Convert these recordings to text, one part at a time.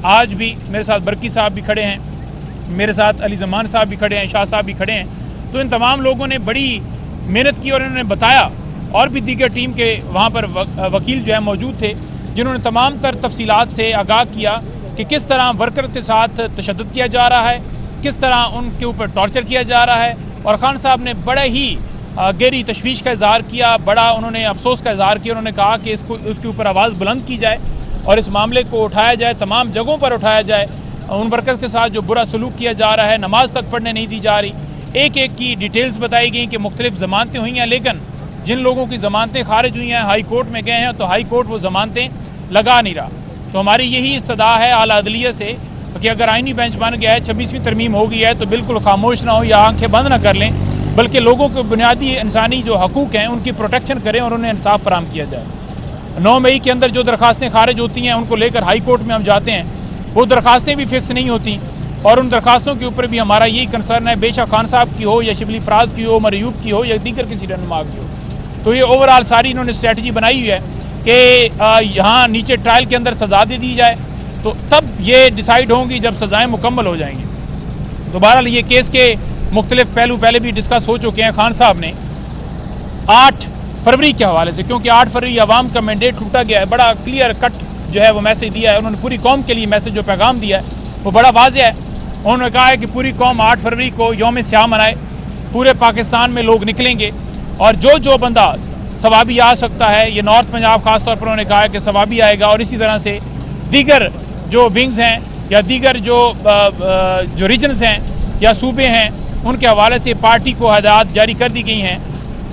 آج بھی میرے ساتھ برکی صاحب بھی کھڑے ہیں، میرے ساتھ علی زمان صاحب بھی کھڑے ہیں، شاہ صاحب بھی کھڑے ہیں. تو ان تمام لوگوں نے بڑی محنت کی اور انہوں نے بتایا، اور بھی دیگر ٹیم کے وہاں پر وکیل جو ہے موجود تھے، جنہوں نے تمام تر تفصیلات سے آگاہ کیا کہ کس طرح ورکر کے ساتھ تشدد کیا جا رہا ہے، کس طرح ان کے اوپر ٹارچر کیا جا رہا ہے. اور خان صاحب نے بڑے ہی گہری تشویش کا اظہار کیا، بڑا انہوں نے افسوس کا اظہار کیا. انہوں نے کہا کہ اس کے اوپر آواز بلند کی جائے اور اس معاملے کو اٹھایا جائے، تمام جگہوں پر اٹھایا جائے. ان ورکر کے ساتھ جو برا سلوک کیا جا رہا ہے، نماز تک پڑھنے نہیں دی جا رہی. ایک ایک کی ڈیٹیلز بتائی گئیں کہ مختلف ضمانتیں ہوئی ہیں، لیکن جن لوگوں کی ضمانتیں خارج ہوئی ہیں ہائی کورٹ میں گئے ہیں تو ہائی کورٹ وہ ضمانتیں لگا نہیں رہا. تو ہماری یہی استدعا ہے اعلیٰ عدلیہ سے کہ اگر آئینی بینچ بن گیا ہے، 26ویں ترمیم ہو گئی ہے، تو بالکل خاموش نہ ہو یا آنکھیں بند نہ کر لیں، بلکہ لوگوں کے بنیادی انسانی جو حقوق ہیں ان کی پروٹیکشن کریں اور انہیں انصاف فراہم کیا جائے. 9 مئی کے اندر جو درخواستیں خارج ہوتی ہیں ان کو لے کر ہائی کورٹ میں ہم جاتے ہیں، وہ درخواستیں بھی فکس نہیں ہوتی، اور ان درخواستوں کے اوپر بھی ہمارا یہی کنسرن ہے، بے شک خان صاحب کی ہو یا شبلی فراز کی ہو، عمر ایوب کی ہو یا دیگر کسی رہنما کی ہو. تو یہ اوورآل ساری انہوں نے اسٹریٹجی بنائی ہوئی ہے کہ یہاں نیچے ٹرائل کے اندر سزا دے دی جائے، تو تب یہ ڈیسائیڈ ہوں گی جب سزائیں مکمل ہو جائیں گی. تو بہرحال یہ کیس کے مختلف پہلو پہلے بھی ڈسکس ہو چکے ہیں. خان صاحب نے 8 فروری کے حوالے سے، کیونکہ 8 فروری عوام کا مینڈیٹ ٹوٹا گیا ہے، بڑا کلیئر کٹ جو ہے وہ میسج دیا ہے انہوں نے، پوری قوم کے لیے میسج جو پیغام دیا ہے وہ بڑا واضح ہے. انہوں نے کہا ہے کہ پوری قوم 8 فروری کو یوم سیاہ منائے، پورے پاکستان میں لوگ نکلیں گے، اور جو بندہ ثوابی آ سکتا ہے، یہ نارتھ پنجاب خاص طور پر انہوں نے کہا ہے کہ ثوابی آئے گا، اور اسی طرح سے دیگر جو ونگز ہیں یا دیگر جو ریجنز ہیں یا صوبے ہیں، ان کے حوالے سے پارٹی کو ہدایات جاری کر دی گئی ہیں.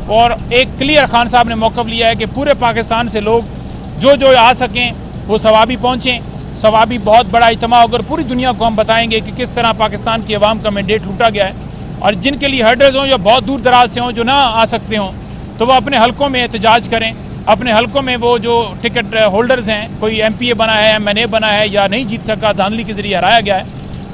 اور ایک کلیئر خان صاحب نے موقف لیا ہے کہ پورے پاکستان سے لوگ جو آ سکیں وہ ثوابی پہنچیں. ثوابی بہت بڑا اجتماع اگر پوری دنیا کو ہم بتائیں گے کہ کس طرح پاکستان کی عوام کا مینڈیٹ لوٹا گیا ہے، اور جن کے لیے ہرڈرز ہوں یا بہت دور دراز سے ہوں جو نہ آ سکتے ہوں، تو وہ اپنے حلقوں میں احتجاج کریں. اپنے حلقوں میں وہ جو ٹکٹ ہولڈرز ہیں، کوئی MP بنا ہے، MNA بنا ہے یا نہیں جیت سکا، دھاندلی کے ذریعے ہرایا گیا ہے،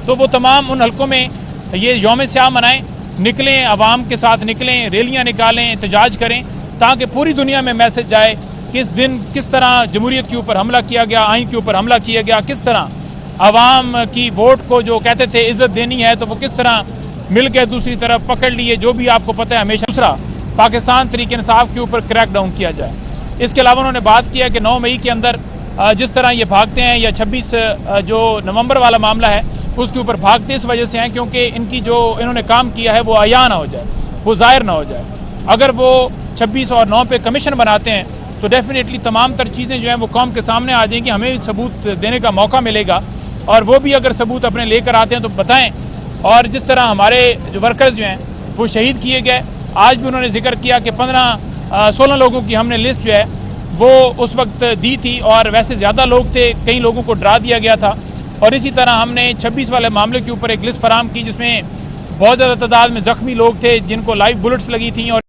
تو وہ تمام ان حلقوں میں یہ یوم سیاہ منائیں، نکلیں، عوام کے ساتھ نکلیں، ریلیاں نکالیں، احتجاج کریں، تاکہ پوری دنیا میں میسج جائے کہ اس دن کس طرح جمہوریت کے اوپر حملہ کیا گیا، آئین کے اوپر حملہ کیا گیا، کس طرح عوام کی ووٹ کو جو کہتے تھے عزت دینی ہے تو وہ کس طرح مل کے دوسری طرف پکڑ لیے، جو بھی آپ کو پتہ ہے ہمیشہ. دوسرا، پاکستان تحریک انصاف کے اوپر کریک ڈاؤن کیا جائے. اس کے علاوہ انہوں نے بات کیا کہ 9 مئی کے اندر جس طرح یہ بھاگتے ہیں، یا 26 جو نومبر والا معاملہ ہے اس کے اوپر بھاگتے اس وجہ سے ہیں کیونکہ ان کی جو انہوں نے کام کیا ہے وہ عیاں نہ ہو جائے، وہ ظاہر نہ ہو جائے. اگر وہ 26 اور 9 پہ کمیشن بناتے ہیں تو ڈیفینیٹلی تمام تر چیزیں جو ہیں وہ قوم کے سامنے آ جائیں گی، ہمیں ثبوت دینے کا موقع ملے گا، اور وہ بھی اگر ثبوت اپنے لے کر آتے ہیں تو بتائیں. اور جس طرح ہمارے جو ورکرز جو ہیں وہ شہید کیے گئے، آج بھی انہوں نے ذکر کیا کہ 16 لوگوں کی ہم نے لسٹ جو ہے وہ اس وقت دی تھی، اور ویسے زیادہ لوگ تھے، کئی لوگوں کو ڈرا دیا گیا تھا. اور اسی طرح ہم نے 26 والے معاملے کے اوپر ایک لسٹ فراہم کی جس میں بہت زیادہ تعداد میں زخمی لوگ تھے جن کو لائیو بلٹس لگی تھیں. اور